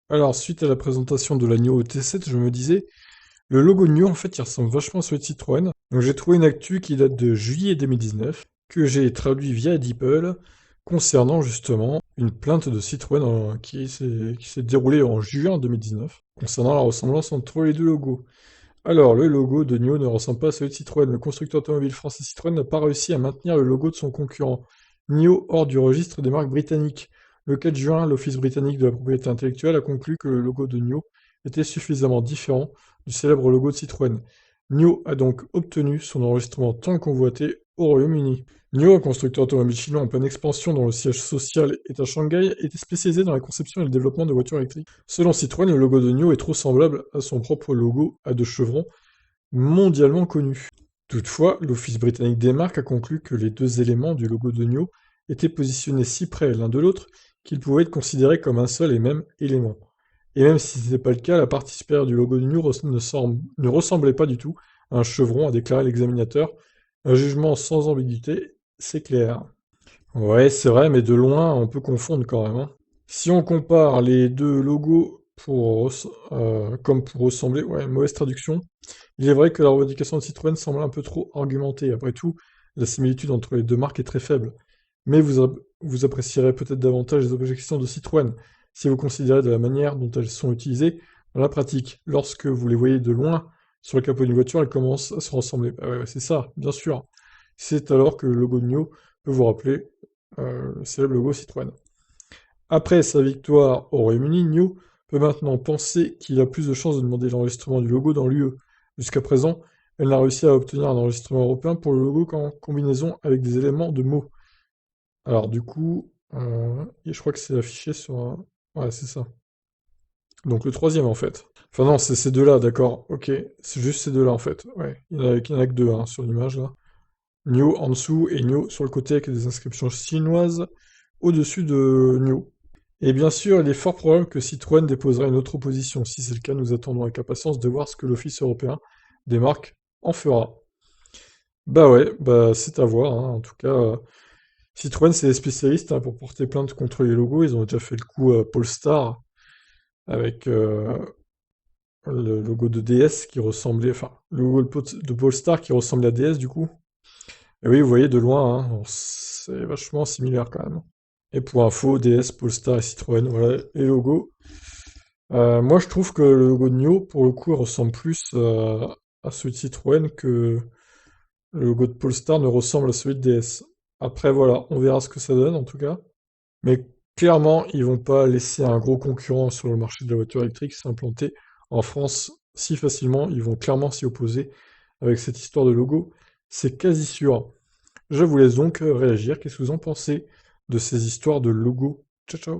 Alors, suite à la présentation de la NIO T7, je me disais, le logo NIO, en fait, il ressemble vachement à celui de Citroën. Donc, j'ai trouvé une actu qui date de juillet 2019, que j'ai traduit via DeepL, concernant justement une plainte de Citroën qui s'est déroulée en juin 2019, concernant la ressemblance entre les deux logos. Alors, le logo de NIO ne ressemble pas à celui de Citroën. Le constructeur automobile français Citroën n'a pas réussi à maintenir le logo de son concurrent NIO hors du registre des marques britanniques. Le 4 juin, l'Office britannique de la propriété intellectuelle a conclu que le logo de NIO était suffisamment différent du célèbre logo de Citroën. NIO a donc obtenu son enregistrement tant convoité au Royaume-Uni. NIO, un constructeur automobile chinois en pleine expansion dont le siège social est à Shanghai, était spécialisé dans la conception et le développement de voitures électriques. Selon Citroën, le logo de NIO est trop semblable à son propre logo à deux chevrons, mondialement connu. Toutefois, l'Office britannique des marques a conclu que les deux éléments du logo de NIO étaient positionnés si près l'un de l'autre qu'ils pouvaient être considérés comme un seul et même élément. Et même si ce n'était pas le cas, la partie supérieure du logo de NIO ne ressemblait pas du tout à un chevron, a déclaré l'examinateur. Un jugement sans ambiguïté, c'est clair. Ouais, c'est vrai, mais de loin, on peut confondre quand même, hein. Si on compare les deux logos comme pour ressembler, ouais, mauvaise traduction. Il est vrai que la revendication de Citroën semble un peu trop argumentée. Après tout, la similitude entre les deux marques est très faible. Mais vous apprécierez peut-être davantage les objections de Citroën si vous considérez de la manière dont elles sont utilisées dans la pratique. Lorsque vous les voyez de loin sur le capot d'une voiture, elles commencent à se ressembler. Bah ouais, c'est ça, bien sûr. C'est alors que le logo de NIO peut vous rappeler le célèbre logo Citroën. Après sa victoire au Royaume-Uni, NIO peut maintenant penser qu'il a plus de chances de demander l'enregistrement du logo dans l'UE. Jusqu'à présent, elle n'a réussi à obtenir un enregistrement européen pour le logo qu'en combinaison avec des éléments de mots. Alors du coup, et je crois que c'est affiché sur un... Ouais, c'est ça. Donc le troisième en fait. Enfin non, c'est ces deux-là, d'accord. Ok, c'est juste ces deux-là en fait. Ouais, il y en a que deux hein, sur l'image là. NIO en dessous et NIO sur le côté avec des inscriptions chinoises au-dessus de NIO. Et bien sûr, il est fort probable que Citroën déposera une autre opposition. Si c'est le cas, nous attendons avec impatience de voir ce que l'Office européen des marques en fera. Bah ouais, bah c'est à voir, hein. En tout cas, Citroën, c'est des spécialistes hein, pour porter plainte contre les logos. Ils ont déjà fait le coup à Polestar avec le logo de DS qui ressemblait, enfin, le logo de Polestar qui ressemblait à DS du coup. Et oui, vous voyez de loin, hein, c'est vachement similaire quand même. Et pour info, DS, Polestar et Citroën, voilà les logos. Moi, je trouve que le logo de NIO, pour le coup, il ressemble plus à celui de Citroën que le logo de Polestar ne ressemble à celui de DS. Après, voilà, on verra ce que ça donne en tout cas. Mais clairement, ils vont pas laisser un gros concurrent sur le marché de la voiture électrique s'implanter en France si facilement. Ils vont clairement s'y opposer avec cette histoire de logo. C'est quasi sûr. Je vous laisse donc réagir. Qu'est-ce que vous en pensez de ces histoires de logo? Ciao, ciao.